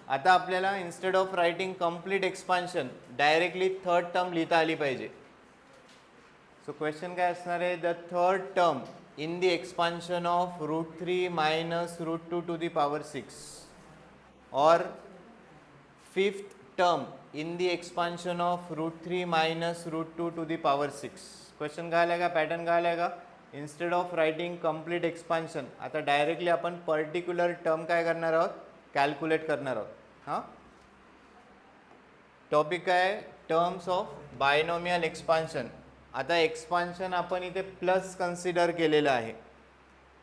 आता आपल्याला instead of writing complete expansion directly third term लिहिता आली पाहिजे. सो क्वेश्चन काय असणार आहे, the third term in the expansion of √3 - √2 to the power 6 or fifth term in the expansion of √3 - √2 to the power 6. Question काय आला का, pattern काय आला का, instead of writing complete expansion आता डायरेक्टली आपण पर्टिक्युलर टर्म काय करणार आहोत, कॅल्क्युलेट करणार आहोत. हां, टॉपिक काय, टर्म्स ऑफ बायनॉमियल एक्सपान्शन. आता एक्सपान्शन आपण इथे प्लस कन्सिडर केलेलं आहे,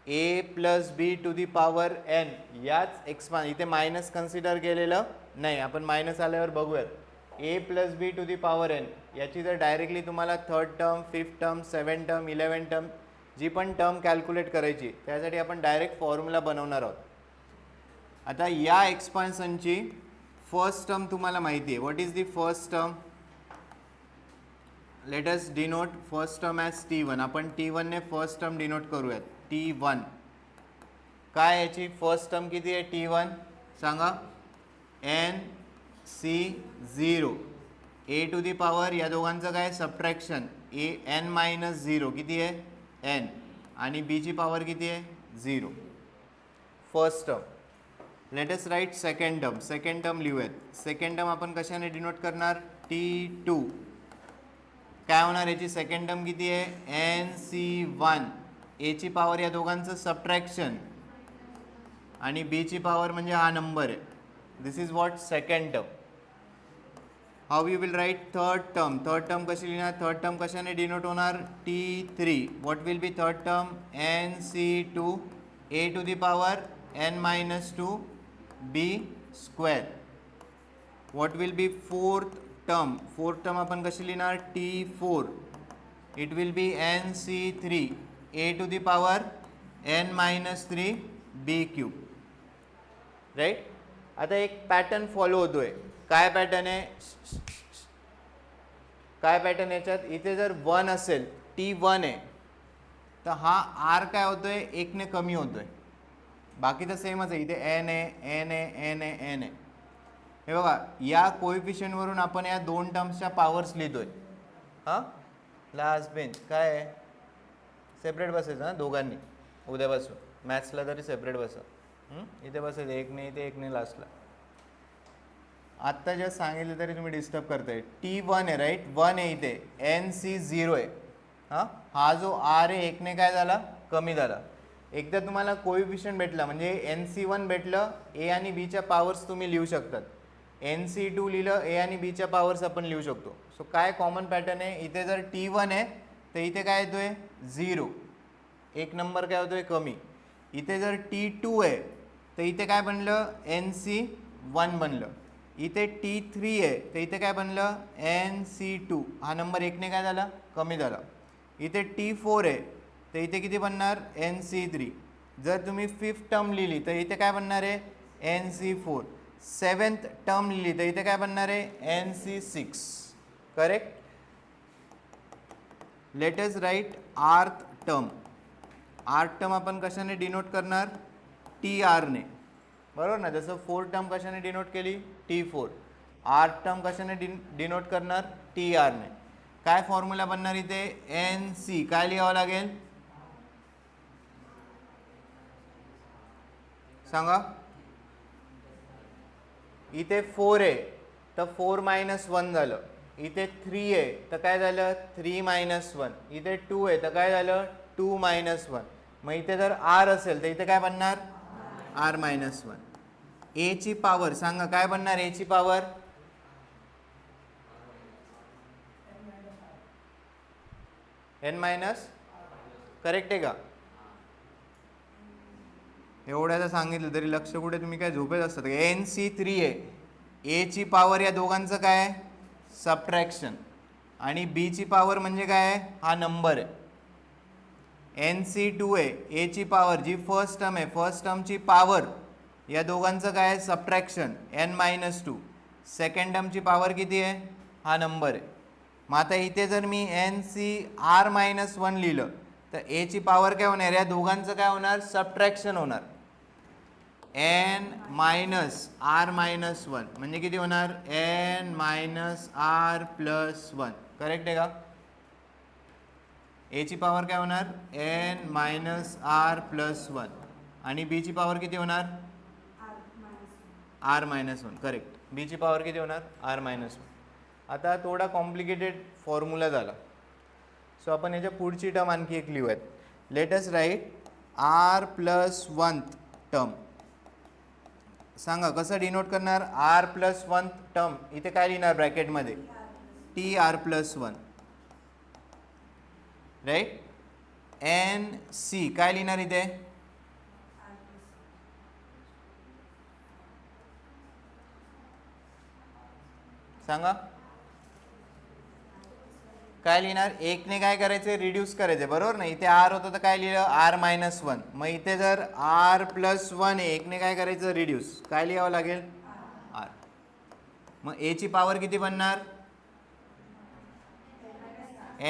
a + b to the power n. याच इथे मायनस कन्सिडर केलेलं नाही, आपण मायनस आल्यावर बघूयात. a + b to the power n याची जर डायरेक्टली तुम्हाला थर्ड टर्म, फिफ्थ टर्म, सेवन टर्म, 11 टर्म जी पण टर्म कॅल्क्युलेट करायची, त्यासाठी आपण डायरेक्ट फॉर्म्युला बनवणार आहोत. आता या एक्सपान्शनची फर्स्ट टर्म तुम्हाला माहिती आहे. What is the first term, let us denote first term as T1. आपण T1 ने फर्स्ट टर्म डिनोट करूयात, T1. काय याची फर्स्ट टर्म किती आहे, T1 सांगा n c 0 a to the power या दोघांचं काय सबट्रॅक्शन ए एन मायनस 0 किती आहे एन आणि बीची पॉवर किती आहे 0. First term. Let us write second term लिहूयात. सेकंड टर्म आपण कशाने डिनोट करणार T2. काय होणार याची सेकंड टर्म किती आहे NC1 एची पॉवर या दोघांचं सबट्रॅक्शन आणि बीची पॉवर म्हणजे हा नंबर आहे. This is what second term. How you will write third term कशी लिहिणार थर्ड टर्म कशाने डिनोट होणार T3. What will be third term NC2 A to the power n-2 b square. What will be fourth term आपण कशी लिहिणार T4. It will be NC3 A to the power n-3 b cube. Right. आता एक pattern follow होतोय. काय pattern आहे याच्यात इथे जर 1 असेल T1 आहे तर हा R काय होतोय 1 ने कमी होतोय. बाकी तर सेमच आहे. इथे n आहे. हे बघा या कोएफिशियंट वरून आपण या दोन टर्म्सच्या पॉवर्स लिहितोय. हां लास्ट बेंच काय आहे सेपरेट बसायचं ना दोघांनी उद्यापासून मॅथ्सला तरी सेपरेट बसा. इथे बसायचं एक नाही इथे एक नाही लास्टला. आत्ता जर सांगितलं तरी तुम्ही डिस्टर्ब करताय. T1 आहे राईट 1 आहे इथे NC0 आहे. हां हा जो R आहे एकने काय झाला कमी झाला. एकदा तुम्हाला कोएफिशियंट भेटला म्हणजे NC1 भेटलं ए आणि बीच्या पॉवर्स तुम्ही लिहू शकतात. NC2 लिहिलं ए आणि बीच्या पॉवर्स आपण लिहू शकतो. सो काय कॉमन पॅटर्न आहे इथे जर T1 आहे तर इथे काय येतोय 0 एक नंबर काय होतोय कमी. इथे जर T2 आहे तर इथे काय बनलं NC1 बनलं. इथे T3 आहे तर इथे काय बनलं NC2 हा नंबर एकने काय झाला कमी झाला. इथे T4 आहे तर इथे किती बनणार NC3. जर तुम्ही फिफ्थ टर्म लिहिली तर इथे काय बनणार आहे NC4. सेवन्थ टर्म लिहिली तर इथे काय बनणार आहे NC6. Correct. Let us write rth term आपण कशाने डिनोट करणार TR ने बरोबर ना. जसं फोर्थ टर्म कशाने डिनोट केली T4. आर्थ टर्म कशाने डिनोट करणार TR ने. काय फॉर्म्युला बनणार इथे NC काय लिहावं लागेल सांगा. इथे 4 आहे तर 4 - 1 झालं. इथे 3 आहे तर काय झालं 3 - 1. इथे 2 आहे तर काय झालं 2 - 1. मग इथे जर R असेल तर इथे काय बनणार R - 1. ए ची पॉवर सांगा काय बनणार ए ची पॉवर n- करेक्ट आहे का. एवढ्याचं सांगितलं तरी लक्ष कुठे तुम्ही काय झोपेत असतात. NC3 आहे ए ची पॉवर या दोघांचं काय आहे सबट्रॅक्शन आणि बी ची पॉवर म्हणजे काय आहे हा नंबर आहे. NC2 आहे ए ची पॉवर जी फर्स्ट टर्म आहे फर्स्ट टर्मची पॉवर या दोघांचं काय आहे सबट्रॅक्शन n-2. सेकंड टर्मची पॉवर किती आहे हा नंबर आहे. मग आता इथे जर मी NCR-1 लिहिलं तर ए ची पॉवर काय होणार या दोघांचं काय होणार सबट्रॅक्शन होणार n-R-1 म्हणजे किती होणार n-R+1. करेक्ट आहे का. ए ची पॉवर काय होणार n-R+1 आणि बी ची पॉवर किती होणार R-1. करेक्ट. बी ची पॉवर किती होणार R-1. आता थोडा कॉम्प्लिकेटेड फॉर्म्युला झाला. सो आपण याच्या पुढची टर्म आणखी एक लिहूयात. Let us write R+1 term. सांगा कसं डिनोट करणार R+1 टर्म. इथे काय लिहिणार ब्रॅकेटमध्ये TR+1 राईट. NC काय लिहिणार इथे सांगा काय लिहिणार एकने काय करायचं रिड्यूस करायचं बरोबर ना. इथे R होतं तर काय लिहिलं R-1. मग इथे जर R+1 एकने काय करायचं रिड्यूस काय लिहावं लागेल R. मग ए ची पॉवर किती बनणार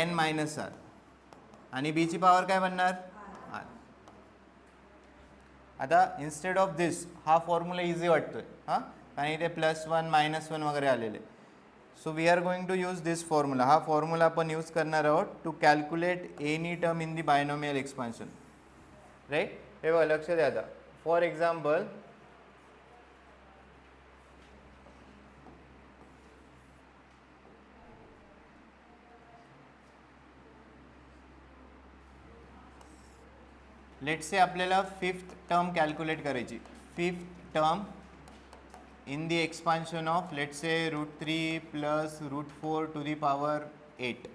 n-R आणि बी ची पॉवर काय बनणार R. आता इन्स्टेड ऑफ दिस हा फॉर्म्युला इझी वाटतोय हां, कारण इथे +1 -1 वगैरे आलेले. So we are going to use this formula. हा फॉर्म्युला आपण यूज करणार आहोत to calculate any term in the binomial expansion. Right, हे बघा लक्ष द्या. आता फॉर एक्झाम्पल लेट्स से आपल्याला फिफ्थ टर्म कॅल्क्युलेट करायची. Fifth term in the expansion of let's say √3 plus √4 to the power 8.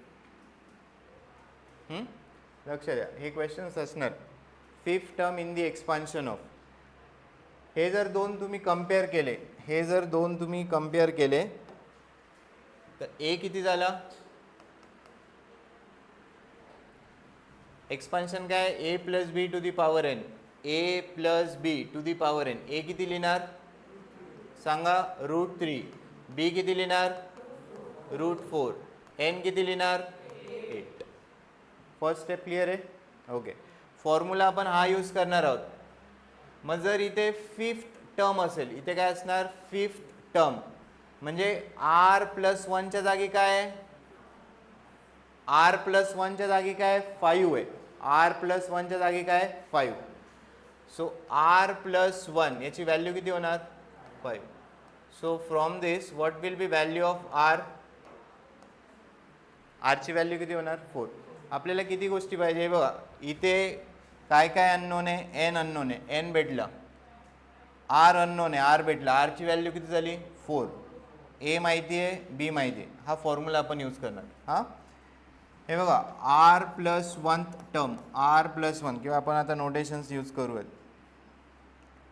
लक्ष द्या, हे क्वेश्चन्स असणार. Fifth term in the expansion of, हे जर दोन तुम्ही कम्पेअर केले, तर ए किती झाला? एक्सपान्शन काय? A plus B to the power N. A plus B to the power N. A किती लिहिणार सांगा? √3. बी किती लिहिणार? √4. एन किती लिहिणार? 8. फर्स्ट स्टेप क्लिअर आहे? ओके. फॉर्म्युला आपण हा यूज करणार आहोत. मग जर इथे फिफ्थ टर्म असेल, इथे काय असणार? फिफ्थ टर्म म्हणजे r+1 च्या जागी काय आहे? r+1 च्या जागी काय? 5 आहे. r+1 च्या जागी काय? 5. सो r+1 याची व्हॅल्यू किती होणार? 5. So from this what will be value of r? r ची व्हॅल्यू किती होणार? 4. आपल्याला किती गोष्टी पाहिजे बघा. इथे काय काय अननोन आहे? n अननोन आहे, n भेटला. r अननोन आहे, r भेटला. r ची व्हॅल्यू किती झाली? 4. a माहिती आहे, b माहिती आहे. हा फॉर्म्युला आपण यूज करणार. हां, हे बघा r+1 टर्म, r+1 किंवा आपण आता नोटेशन्स यूज करूयात.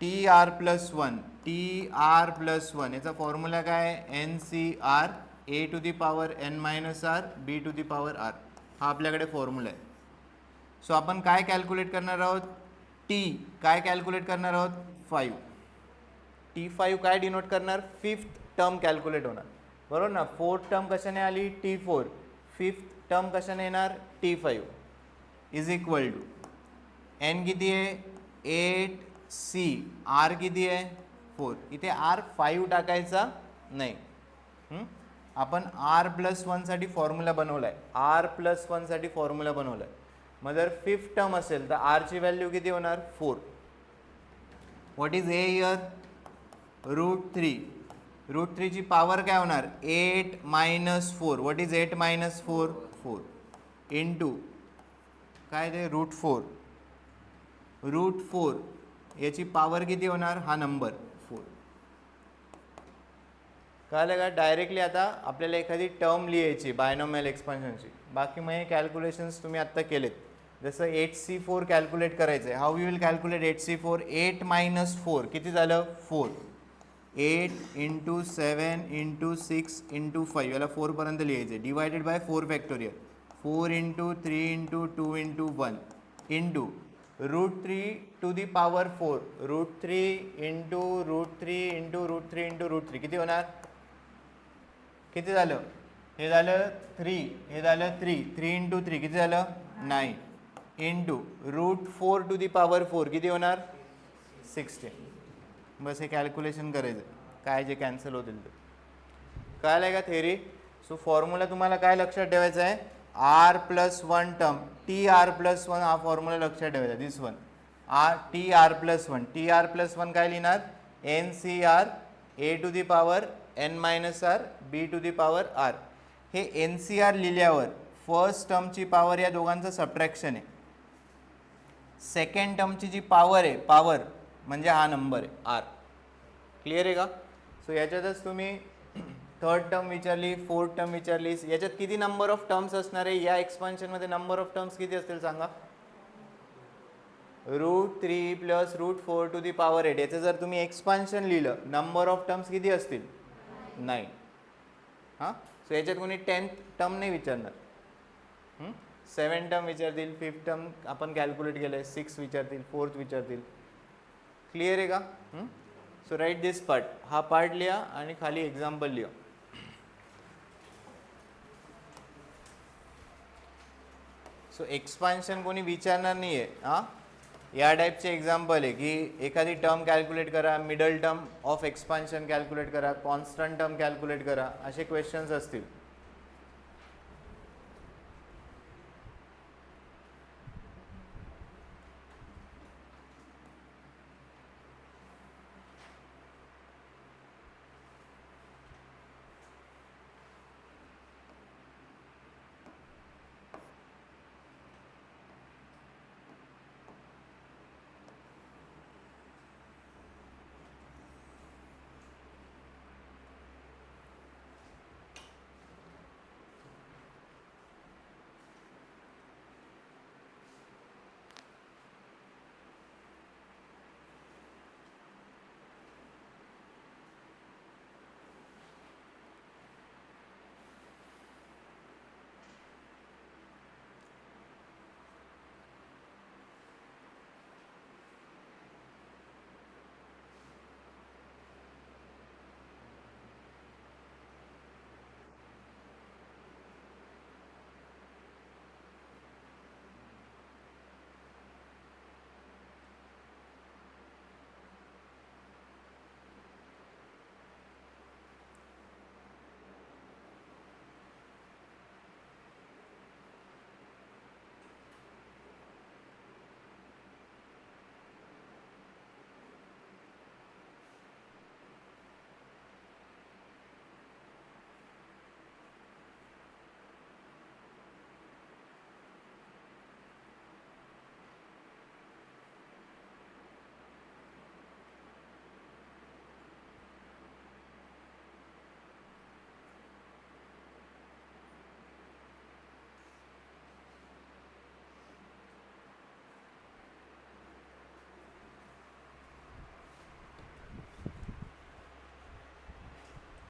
tr+1 याचा फॉर्म्युला काय? NCR a to the power n-r b to the power r. हा आपल्याकडे फॉर्म्युला आहे. सो आपण काय कॅल्क्युलेट करणार आहोत? काय कॅल्क्युलेट करणार आहोत? 5. T5 काय डिनोट करणार? फिफ्थ टर्म कॅल्क्युलेट होणार, बरोबर ना. फोर्थ टर्म कशाने आली? T4. फिफ्थ टर्म कशाने येणार? T5 is equal to n किती आहे? 8c. r किती आहे? 4. इथे r 5 टाकायचा नाही. आपण r+1 साठी फॉर्म्युला बनवलाय. r+1 साठी फॉर्म्युला बनवलाय. मग जर फिफ्थ टर्म असेल तर r ची व्हॅल्यू किती होणार? 4. What is a here? √3. √3 ची पॉवर काय होणार? 8 - 4. What is 8 - 4? 4 इंटू काय ते? √4. √4 याची पॉवर किती होणार? हा नंबर 4. कळलं का? डायरेक्टली आता आपल्याला एखादी टर्म लिहायची बायनॉमियल एक्सपान्शनची. बाकी मग हे कॅल्क्युलेशन्स तुम्ही आत्ता केलेत. जसं 8c4 कॅल्क्युलेट करायचं आहे. How you will calculate 8c4? 8 - 4 किती झालं? 4. 8 × 7 × 6 × 5 याला 4 पर्यंत लिहायचे. Divided by 4 factorial. 4 × 3 × 2 × 1 into √3 to the power 4. √3 × √3 × √3 × √3 किती होणार? किती झालं? हे झालं 3, हे झालं 3. 3 × 3 किती झालं? 9 इंटू √4 टू दी पॉवर 4 किती होणार? 16. बस हे कॅल्क्युलेशन करायचं, काय जे कॅन्सल होतील ते. कळलं आहे का थेरी? सो फॉर्म्युला तुम्हाला काय लक्षात ठेवायचं आहे? r+1 टर्म, tr+1 हा फॉर्म्युला लक्षात ठेवायचा. दिस वन tr+1. tr+1 काय लिहिणार? NCR a to the power n-r b to the power r. हे NCR लिहिल्यावर फर्स्ट टर्मची पॉवर या दोघांचं सबट्रॅक्शन आहे. सेकंड टर्मची जी पॉवर आहे, पॉवर म्हणजे हा नंबर आहे r. क्लिअर आहे का? सो याच्यातच तुम्ही थर्ड टर्म विचारली, फोर्थ टर्म विचारली. याच्यात किती नंबर ऑफ टर्म्स असणार आहे? या एक्सपान्शनमध्ये नंबर ऑफ टर्म्स किती असतील सांगा? √3 + √4 टू दी पॉवर 8. याचं जर तुम्ही एक्सपान्शन लिहिलं, नंबर ऑफ टर्म्स किती असतील? 9. हां, सो याच्यात कोणी 10th टर्म नाही विचारणार. 7 टर्म विचारतील, 5th टर्म आपण कॅल्क्युलेट केलं आहे, 6 विचारतील, 4th विचारतील. क्लिअर आहे का? सो राईट दिस पार्ट. हा पार्ट लिहा आणि खाली एक्झाम्पल लिहा. सो एक्सपान्शन कोणी विचारणार नाही आहे. हां, या टाईपचे एक्झाम्पल आहे की एखादी टर्म कॅल्क्युलेट करा, middle term of expansion calculate करा, कॉन्स्टंट टर्म कॅल्क्युलेट करा, असे क्वेश्चन्स असतील.